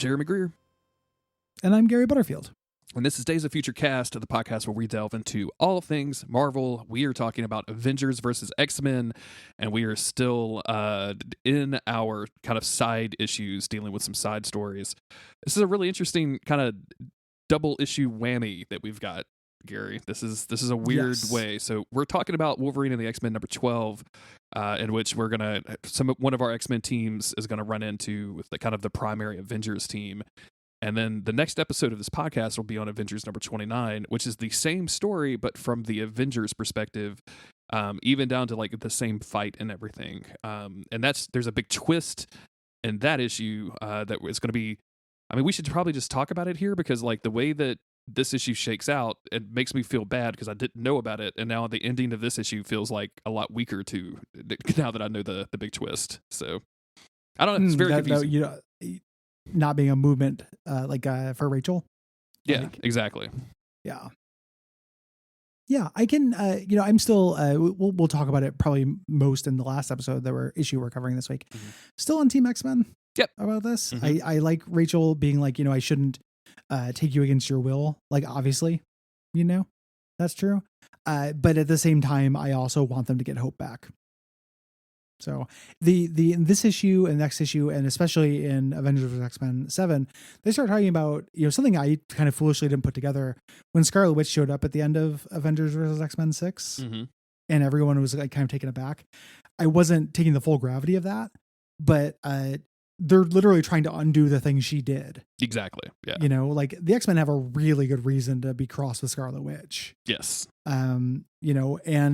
Jeremy Greer. And I'm Gary Butterfield. And this is Days of Future Cast, the podcast where we delve into all things Marvel. We are talking about Avengers versus X-Men, and we are still in our kind of side issues, dealing with some side stories. This is a really interesting kind of double issue whammy that we've got, Gary. This is a weird way. So we're talking about Wolverine and the X-Men number 12, in which we're one of our X-Men teams is gonna run into the kind of the primary Avengers team. And then the next episode of this podcast will be on Avengers number 29, which is the same story, but from the Avengers perspective, even down to like the same fight and everything. And there's a big twist in that issue that is going to be, I mean, we should probably just talk about it here because like the way that this issue shakes out, it makes me feel bad because I didn't know about it. And now the ending of this issue feels like a lot weaker too, now that I know the big twist. So I don't know. It's very confusing. Not being a movement for Rachel. Yeah, exactly. Yeah. I can. I'm still. We'll talk about it probably most in the last episode that we're covering this week. Mm-hmm. Still on Team X-Men. Yep. About this, mm-hmm. I like Rachel being like, I shouldn't take you against your will. Like obviously, that's true. But at the same time, I also want them to get hope back. So in this issue and next issue, and especially in Avengers vs. X-Men 7, they start talking about, something I kind of foolishly didn't put together when Scarlet Witch showed up at the end of Avengers vs. X-Men 6, mm-hmm. and everyone was like kind of taken aback. I wasn't taking the full gravity of that, but they're literally trying to undo the thing she did. Exactly. Yeah. Like the X-Men have a really good reason to be cross with Scarlet Witch. Yes. And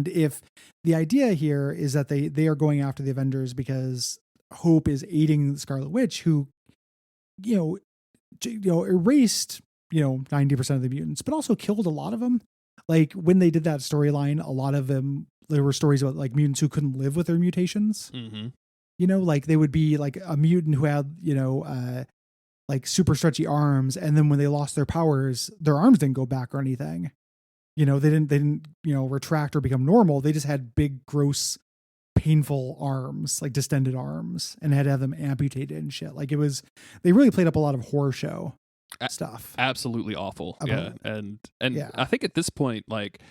if the idea here is that they are going after the Avengers because Hope is aiding Scarlet Witch, who, erased, 90% of the mutants, but also killed a lot of them. Like when they did that storyline, a lot of them, there were stories about like mutants who couldn't live with their mutations. Mm-hmm. Like they would be like a mutant who had, like super stretchy arms. And then when they lost their powers, their arms didn't go back or anything. They didn't, retract or become normal. They just had big, gross, painful arms, like distended arms, and had to have them amputated and shit. Like they really played up a lot of horror show stuff. Absolutely awful. Yeah. And yeah. I think at this point, like,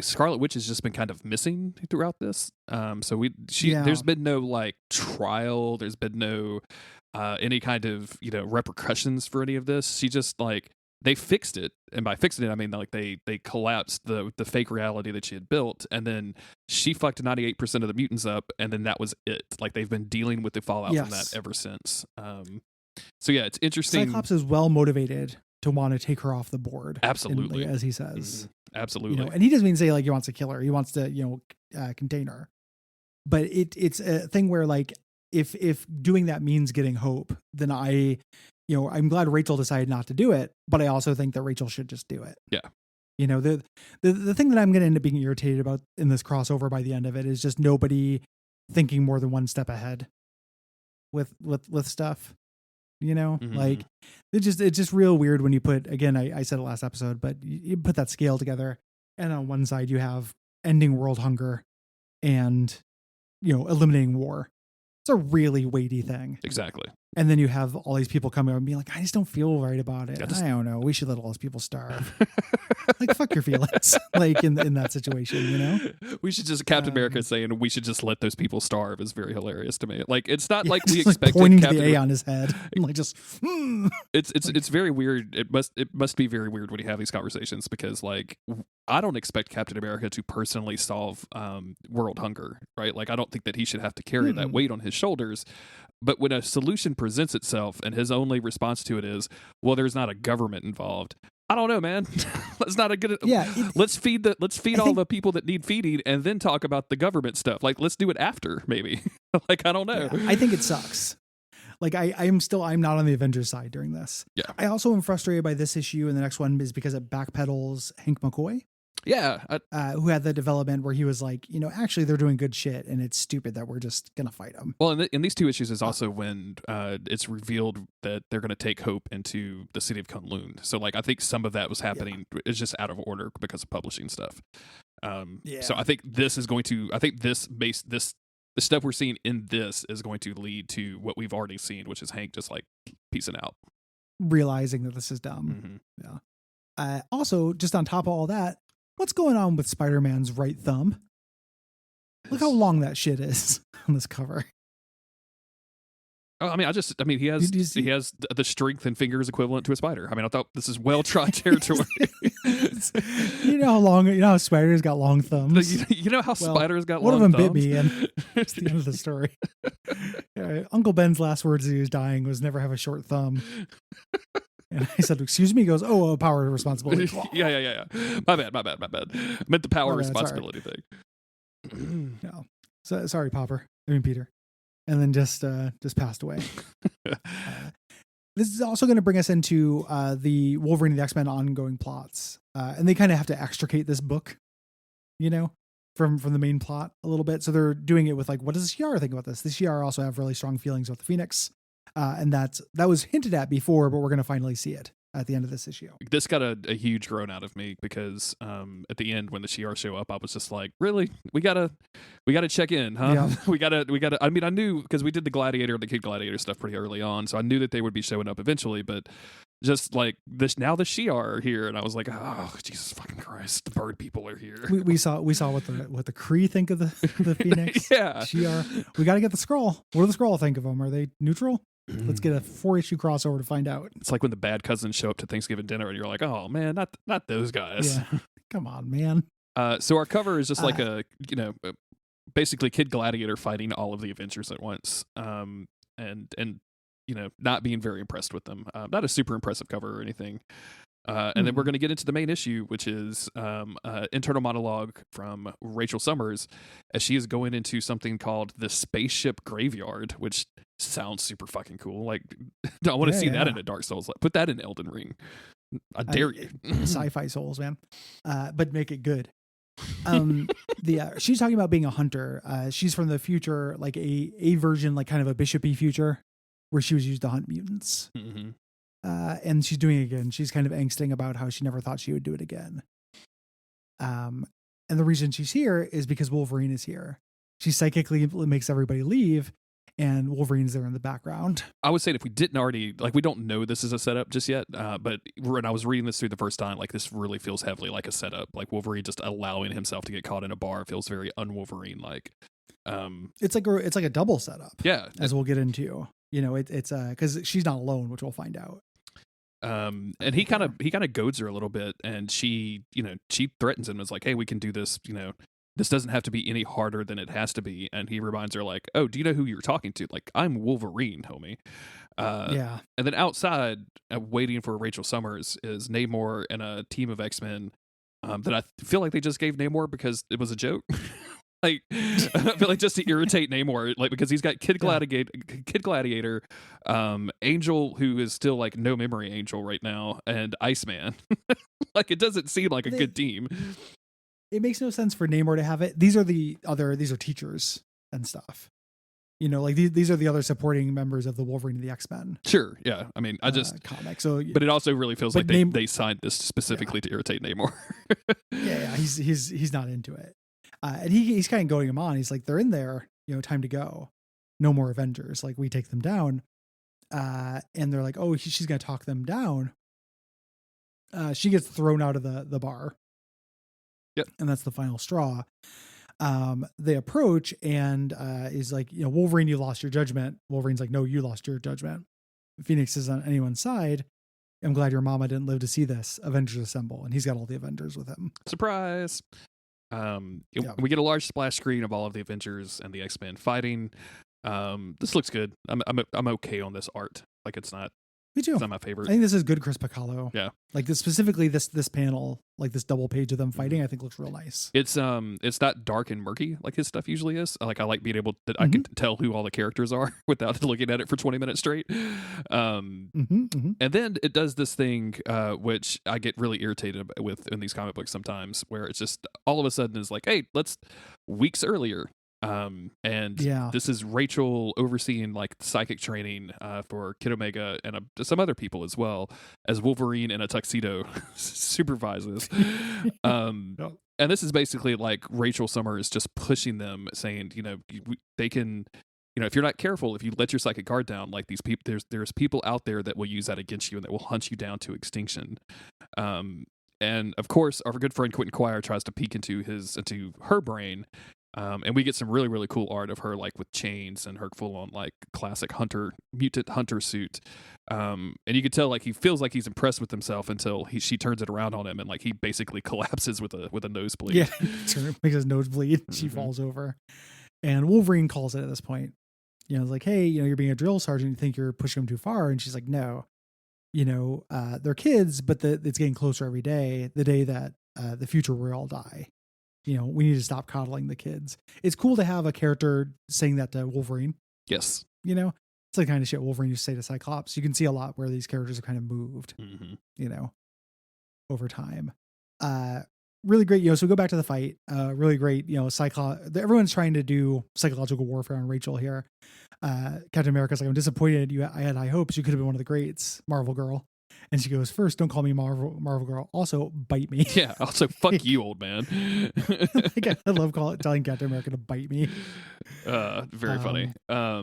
Scarlet Witch has just been kind of missing throughout this. There's been no like trial. There's been no any kind of repercussions for any of this. She just like they fixed it, and by fixing it, I mean like they collapsed the fake reality that she had built, and then she fucked 98% of the mutants up, and then that was it. Like they've been dealing with the fallout from that ever since. So yeah, it's interesting. Cyclops is well motivated to want to take her off the board. Absolutely, as he says. Mm-hmm. Absolutely. And he doesn't even say like he wants to kill her. He wants to, contain her. But it's a thing where like if doing that means getting Hope, then I'm glad Rachel decided not to do it, but I also think that Rachel should just do it. Yeah. The thing that I'm going to end up being irritated about in this crossover by the end of it is just nobody thinking more than one step ahead with stuff. Mm-hmm. Like it's just real weird when you put, again, I said it last episode, but you put that scale together, and on one side you have ending world hunger and, eliminating war. It's a really weighty thing. Exactly. And then you have all these people coming out and being like, I just don't feel right about it. I don't know. We should let all those people starve. Like, fuck your feelings. Like in that situation, We should just, Captain America saying we should just let those people starve is very hilarious to me. Like, it's not like we expected. Pointing Captain the A on his head. And like just, It's very weird. It must be very weird when you have these conversations because like, I don't expect Captain America to personally solve world hunger, right? Like, I don't think that he should have to carry that weight on his shoulders. But when a solution presents itself and his only response to it is, well, there's not a government involved. I don't know, man. That's not a good. Yeah. Let's feed all the people that need feeding and then talk about the government stuff. Like, let's do it after, maybe. Like, I don't know. Yeah, I think it sucks. Like I'm not on the Avengers side during this. Yeah. I also am frustrated by this issue, and the next one is because it backpedals Hank McCoy. Yeah. Who had the development where he was like, actually they're doing good shit and it's stupid that we're just going to fight them. Well, in these two issues is also when it's revealed that they're going to take Hope into the city of Kunlun. So like, I think some of that was happening. Yeah. It's just out of order because of publishing stuff. So I think this is going to, the stuff we're seeing in this is going to lead to what we've already seen, which is Hank just like peacing out, realizing that this is dumb. Mm-hmm. Yeah. Also, just on top of all that, what's going on with Spider-Man's right thumb? Look how long that shit is on this cover. Oh, I mean, he has the strength and fingers equivalent to a spider. I mean, I thought this is well-trod territory. You know how spiders got long thumbs? You know how spiders got long thumbs? One of them bit me, and it's the end of the story. Uncle Ben's last words as he was dying was never have a short thumb. And I said, excuse me? He goes, oh, power responsibility. Yeah. My bad. I meant the power responsibility thing. No. So, sorry, Peter. And then just passed away. This is also going to bring us into the Wolverine the X-Men ongoing plots. And they kind of have to extricate this book, from the main plot a little bit. So they're doing it with like, what does the Shi'ar think about this? The Shi'ar also have really strong feelings about the Phoenix. And that was hinted at before, but we're going to finally see it at the end of this issue. This got a huge groan out of me because at the end when the Shi'ar show up, I was just like, really? We gotta check in, huh? Yeah. we gotta. I mean, I knew because we did the Kid Gladiator stuff pretty early on, so I knew that they would be showing up eventually. But just like this, now the Shi'ar are here, and I was like, oh Jesus fucking Christ, the bird people are here. We saw what the Kree think of the Phoenix. Yeah, Shi'ar. We got to get the Skrull. What do the Skrull think of them? Are they neutral? Let's get a 4-issue crossover to find out. It's like when the bad cousins show up to Thanksgiving dinner and you're like, oh man, not those guys. Yeah. Come on, man. So our cover is just like basically Kid Gladiator fighting all of the Avengers at once. And not being very impressed with them. Not a super impressive cover or anything. And then we're going to get into the main issue, which is internal monologue from Rachel Summers as she is going into something called the Spaceship Graveyard, which sounds super fucking cool. Like, I want to see that in a Dark Souls. Like, put that in Elden Ring. I dare you. Sci-fi Souls, man. But make it good. She's talking about being a hunter. She's from the future, like a version, like kind of a bishopy future, where she was used to hunt mutants. Mm-hmm. And she's doing it again. She's kind of angsting about how she never thought she would do it again. And the reason she's here is because Wolverine is here. She psychically makes everybody leave, and Wolverine's there in the background. I would say if we didn't already, like, we don't know this is a setup just yet, but when I was reading this through the first time, like, this really feels heavily like a setup. Like, Wolverine just allowing himself to get caught in a bar feels very un-Wolverine-like. It's like a double setup. Yeah. As we'll get into. It's because she's not alone, which we'll find out. And he kind of goads her a little bit, and she threatens him as like, hey, we can do this, this doesn't have to be any harder than it has to be. And he reminds her like, oh, do you know who you're talking to? Like, I'm Wolverine, homie. Yeah. And then outside, waiting for Rachel Summers is Namor and a team of X-Men that I feel like they just gave Namor because it was a joke. Like, I feel like just to irritate Namor, like, because he's got Kid Gladiator, Angel, who is still like no memory Angel right now, and Iceman. Like, it doesn't seem like a good team. It makes no sense for Namor to have it. These are teachers and stuff. Like these are the other supporting members of the Wolverine the X-Men. Sure, yeah. I mean, I just comic. So, but it also really feels like they signed this specifically to irritate Namor. Yeah. He's not into it. And he's kind of going him on. He's like, they're in there, time to go. No more Avengers. Like, we take them down. And they're like, oh, she's going to talk them down. She gets thrown out of the bar. Yep. And that's the final straw. They approach and is like, Wolverine, you lost your judgment. Wolverine's like, no, you lost your judgment. Phoenix is on anyone's side. I'm glad your mama didn't live to see this. Avengers assemble. And he's got all the Avengers with him. Surprise. We get a large splash screen of all of the Avengers and the X-Men fighting. This looks good. I'm okay on this art. Like, it's not. Me too. It's not my favorite. I think this is good Chris Piccolo. Yeah. Like specifically this panel, like this double page of them fighting, I think looks real nice. It's not dark and murky like his stuff usually is. Like, I like being able that I can tell who all the characters are without looking at it for 20 minutes straight. And then it does this thing which I get really irritated with in these comic books sometimes, where it's just all of a sudden is like, hey, let's weeks earlier. This is Rachel overseeing like psychic training for Kid Omega and some other people as well, as Wolverine in a tuxedo supervises. And this is basically like Rachel Summers just pushing them, saying, they can if you're not careful, if you let your psychic guard down, like these people, there's people out there that will use that against you and that will hunt you down to extinction. And of course, our good friend Quentin Quire tries to peek into her brain. And we get some really, really cool art of her, like with chains and her full on like classic mutant hunter suit. And you can tell like he feels like he's impressed with himself until she turns it around on him and like he basically collapses with a nosebleed. Yeah, makes his nose bleed. She falls over, and Wolverine calls it at this point. It's like, hey, you're being a drill sergeant. You think you're pushing them too far? And she's like, no. They're kids, but it's getting closer every day. The day that the future will all die. We need to stop coddling the kids. It's cool to have a character saying that to Wolverine. Yes. It's the kind of shit Wolverine used to say to Cyclops. You can see a lot where these characters have kind of moved, over time. Really great. So we go back to the fight. Really great. Everyone's trying to do psychological warfare on Rachel here. Captain America's like, I'm disappointed. I had high hopes. You could have been one of the greats, Marvel girl. And she goes, first, don't call me Marvel girl. Also, bite me. Yeah. Also, fuck you, old man. I love telling Captain America to bite me. Very funny. I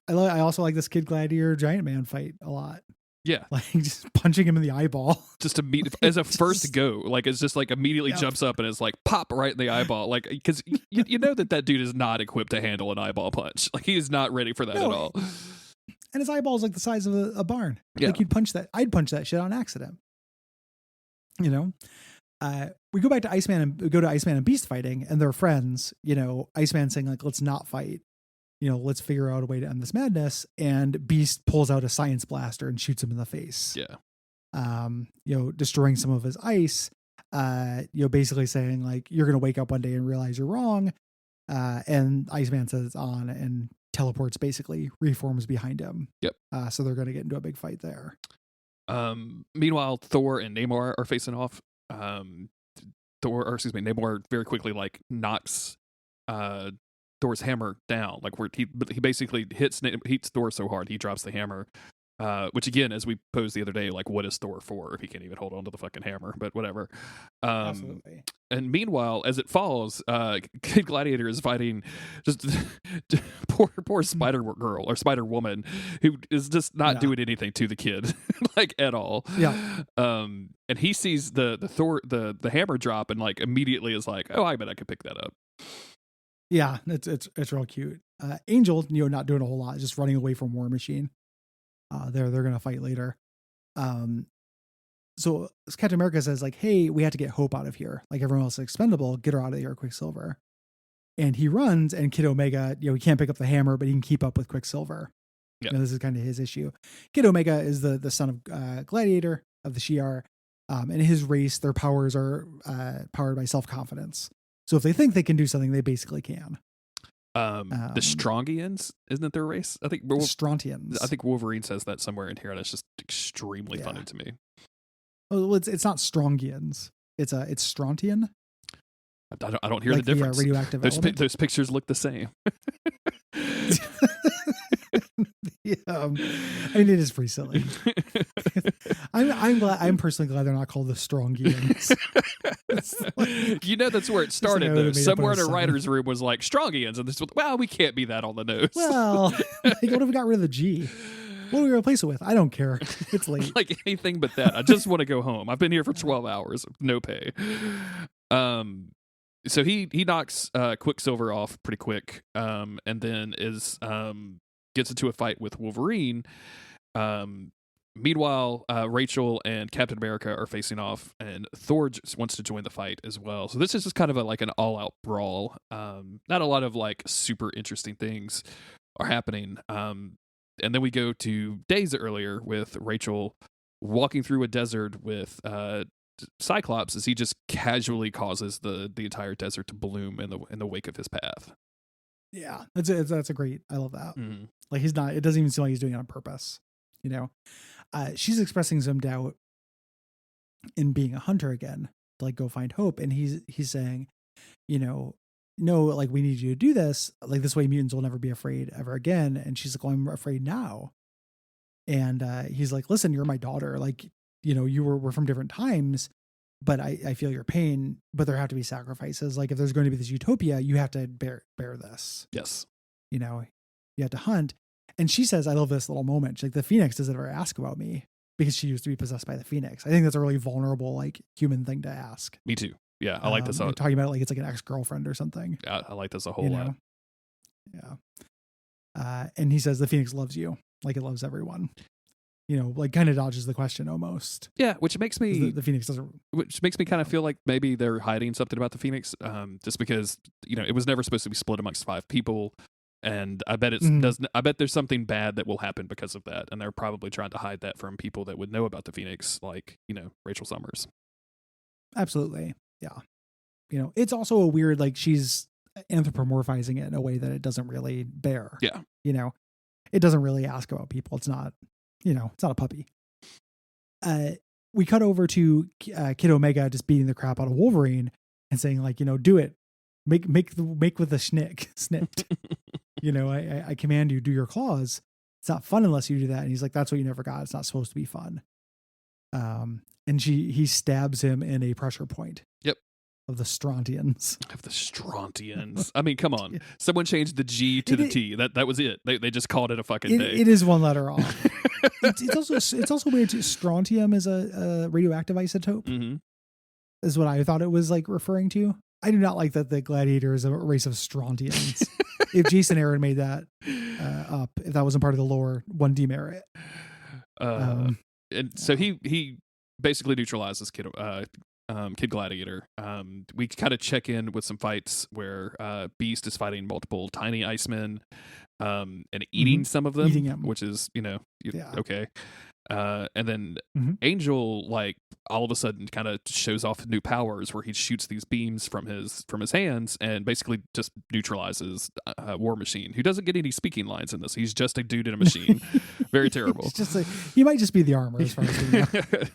also like this Kid Gladiator Giant Man fight a lot. Yeah. Like just punching him in the eyeball. Just to meet as a first go. Like it's just like immediately jumps up and it's like pop right in the eyeball. Like, because you know that dude is not equipped to handle an eyeball punch. Like he is not ready for that at all. And his eyeball is like the size of a barn. Yeah. Like I'd punch that shit on accident. We go back to Iceman and Beast fighting, and they're friends. Iceman saying like, let's not fight. Let's figure out a way to end this madness. And Beast pulls out a science blaster and shoots him in the face. Yeah. Destroying some of his ice. Basically saying like, you're going to wake up one day and realize you're wrong. And Iceman says it's on and teleports, basically reforms behind him. Yep. So they're going to get into a big fight there. Meanwhile, Thor and Namor are facing off. Namor very quickly like knocks Thor's hammer down, like where he basically hits Thor so hard he drops the hammer. Which again, as we posed the other day, like what is Thor for if he can't even hold on to the fucking hammer? But whatever. Absolutely. And meanwhile, as it falls, Kid Gladiator is fighting just poor Spider Girl or Spider Woman, who is just not doing anything to the kid, like at all. Yeah. And he sees the Thor the hammer drop and like immediately is like, oh, I bet I could pick that up. Yeah, it's real cute. Angel, not doing a whole lot, just running away from War Machine. They're gonna fight later. So Captain America says like, hey, we have to get Hope out of here. Like everyone else is expendable. Get her out of here, Quicksilver. And he runs, and Kid Omega, he can't pick up the hammer, but he can keep up with Quicksilver. Yeah. This is kind of his issue. Kid Omega is the son of Gladiator of the Shi'ar. In his race, their powers are powered by self-confidence. So if they think they can do something, they basically can. The Strongians, isn't it their race? I think Strontians. I think Wolverine says that somewhere in here, and it's just extremely funny to me. Well, it's not Strongians. It's Strontian. I don't hear like the difference. Radioactive those pictures look the same. Yeah, it is pretty silly. I'm personally glad they're not called the Strongians. That's where it started. Though somewhere in a writer's room was like Strongians, and this was, well, we can't be that on the nose. Well, what if we got rid of the G? What do we replace it with? I don't care. It's late. Like anything but that. I just want to go home. I've been here for 12 hours, no pay. So he knocks Quicksilver off pretty quick, and then gets into a fight with Wolverine. Meanwhile, Rachel and Captain America are facing off, and Thor just wants to join the fight as well. So this is just kind of like an all-out brawl. Not a lot of like super interesting things are happening. And then we go to days earlier with Rachel walking through a desert with Cyclops as he just casually causes the entire desert to bloom in the wake of his path. Yeah, that's a great. I love that. Mm-hmm. Like he's not. It doesn't even seem like he's doing it on purpose. She's expressing some doubt in being a hunter again, to like go find Hope, and he's saying, no, like we need you to do this. Like this way, mutants will never be afraid ever again. And she's like, well, I'm afraid now. And he's like, listen, you're my daughter. Like we're from different times, but I feel your pain. But there have to be sacrifices. Like if there's going to be this utopia, you have to bear this. Yes. you know, you have to hunt. And she says, I love this little moment. She's like, the Phoenix doesn't ever ask about me because she used to be possessed by the Phoenix. I think that's a really vulnerable, like, human thing to ask. Me too. Yeah, I like this. Talking about it like it's like an ex-girlfriend or something. I like this a whole lot. Yeah. And he says the Phoenix loves you like it loves everyone. You know, like kind of dodges the question almost. Yeah, which makes me the Phoenix doesn't. Which makes me kind of feel like maybe they're hiding something about the Phoenix, just because it was never supposed to be split amongst 5 people, and I bet I bet there's something bad that will happen because of that, and they're probably trying to hide that from people that would know about the Phoenix, like Rachel Summers. Absolutely, yeah. It's also a weird, like, she's anthropomorphizing it in a way that it doesn't really bear. Yeah, it doesn't really ask about people. It's not. It's not a puppy. We cut over to Kid Omega just beating the crap out of Wolverine and saying, like, do it. Make with the snipped. I command you, do your claws. It's not fun unless you do that. And he's like, that's what you never got. It's not supposed to be fun. And he stabs him in a pressure point. Yep. Of the Strontians. I mean, come on. Someone changed the G to the T. That was it. They just called it a fucking day. It is one letter off. It's also weird too. Strontium is a radioactive isotope. Mm-hmm. Is what I thought it was like referring to. I do not like that the Gladiator is a race of Strontians. If Jason Aaron made that up, if that wasn't part of the lore, one demerit. And so he basically neutralizes Kid Gladiator. We kind of check in with some fights where Beast is fighting multiple tiny Icemen and eating some of them, which is okay. And then Angel, like, all of a sudden kind of shows off new powers where he shoots these beams from his hands and basically just neutralizes War Machine, who doesn't get any speaking lines in this. He's just a dude in a machine. Very terrible. It's just he might just be the armor as far as we know.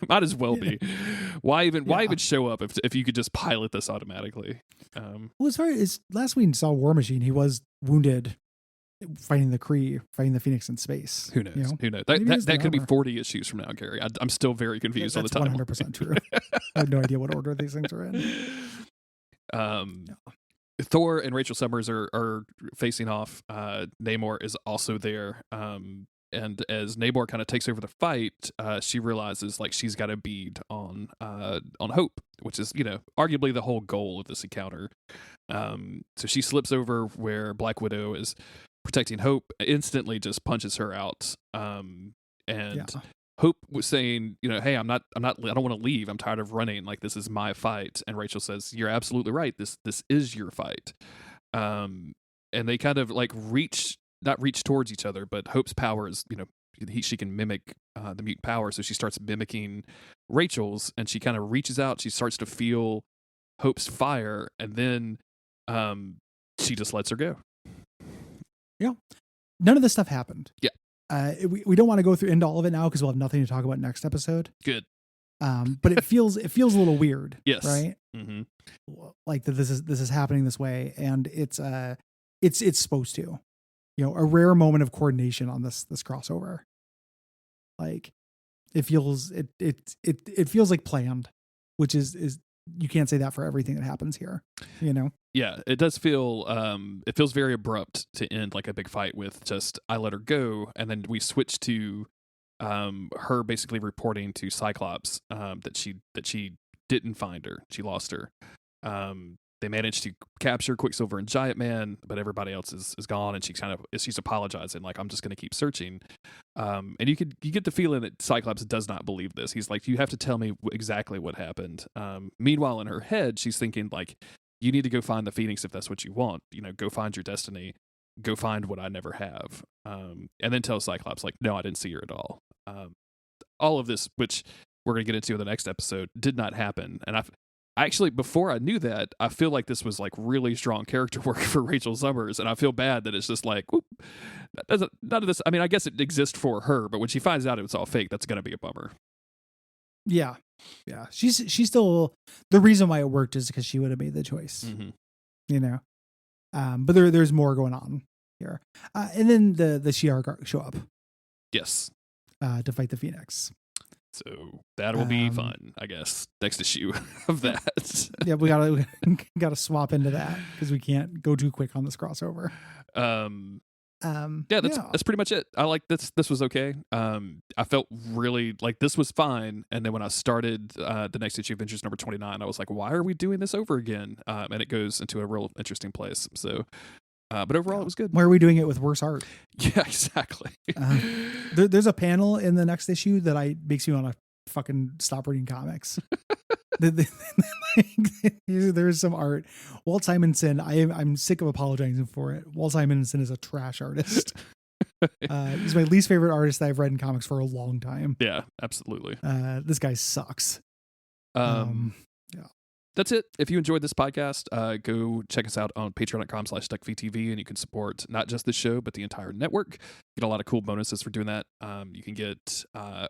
Might as well be. Why even show up if you could just pilot this automatically? Well, as far as last we saw War Machine, he was wounded fighting the Kree, fighting the Phoenix in space. Who knows? Who knows? That could be 40 issues from now, Gary. I'm still very confused on the time. 100% true. I have no idea what order these things are in. Thor and Rachel Summers are facing off. Namor is also there. And as Namor kind of takes over the fight, she realizes, like, she's got a bead on Hope, which is, arguably the whole goal of this encounter. So she slips over where Black Widow is protecting Hope, instantly just punches her out. Hope was saying, hey, I don't want to leave. I'm tired of running. Like, this is my fight. And Rachel says, you're absolutely right. This is your fight. And they kind of like not reach towards each other, but Hope's power is, she can mimic the mutant power. So she starts mimicking Rachel's, and she kind of reaches out. She starts to feel Hope's fire, and then she just lets her go. Yeah. None of this stuff happened. Yeah. We don't want to go through into all of it now because we'll have nothing to talk about next episode. Good. But it feels a little weird. Yes. Right. Mm-hmm. Like that this is happening this way, and it's supposed to, a rare moment of coordination on this crossover. Like it feels like planned, which is you can't say that for everything that happens here. Yeah, it does feel it feels very abrupt to end like a big fight with just I let her go, and then we switch to her basically reporting to Cyclops that she didn't find her. She lost her. They managed to capture Quicksilver and Giant Man, but everybody else is gone, and she's apologizing, like, I'm just going to keep searching. And you get the feeling that Cyclops does not believe this. He's like, you have to tell me exactly what happened. Meanwhile, in her head, she's thinking, like, you need to go find the Phoenix if that's what you want. Go find your destiny. Go find what I never have. And then tell Cyclops, like, no, I didn't see her at all. All of this, which we're going to get into in the next episode, did not happen. And I actually, before I knew that, I feel like this was like really strong character work for Rachel Summers, and I feel bad that it's just like, whoop, none of this. I mean, I guess it exists for her, but when she finds out it was all fake, that's going to be a bummer. Yeah. She's still, the reason why it worked is because she would have made the choice. Mm-hmm. But there's more going on here, and then the Shi'ar show up. Yes. To fight the Phoenix. So that will be fun, I guess. Next issue of that. Yeah, we gotta swap into that because we can't go too quick on this crossover. Yeah, that's pretty much it. I like this. This was okay. I felt really like this was fine, and then when I started the next issue of Avengers number 29, I was like, why are we doing this over again? And it goes into a real interesting place. So, but overall, it was good. Why are we doing it with worse art? Yeah, exactly. There's a panel in the next issue that makes me want to fucking stop reading comics. There's some art. Walt Simonson, I'm sick of apologizing for it. Walt Simonson is a trash artist. He's my least favorite artist that I've read in comics for a long time. Yeah, absolutely. This guy sucks. Yeah. That's it. If you enjoyed this podcast, go check us out on patreon.com/Duckfeed.tv, and you can support not just this show, but the entire network. Get a lot of cool bonuses for doing that. You can get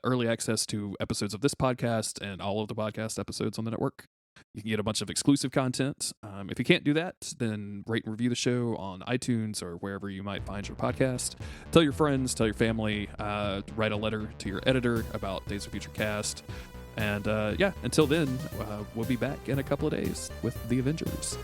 early access to episodes of this podcast and all of the podcast episodes on the network. You can get a bunch of exclusive content. If you can't do that, then rate and review the show on iTunes or wherever you might find your podcast. Tell your friends, tell your family, write a letter to your editor about Days of Future Cast. And yeah, until then, we'll be back in a couple of days with the Avengers.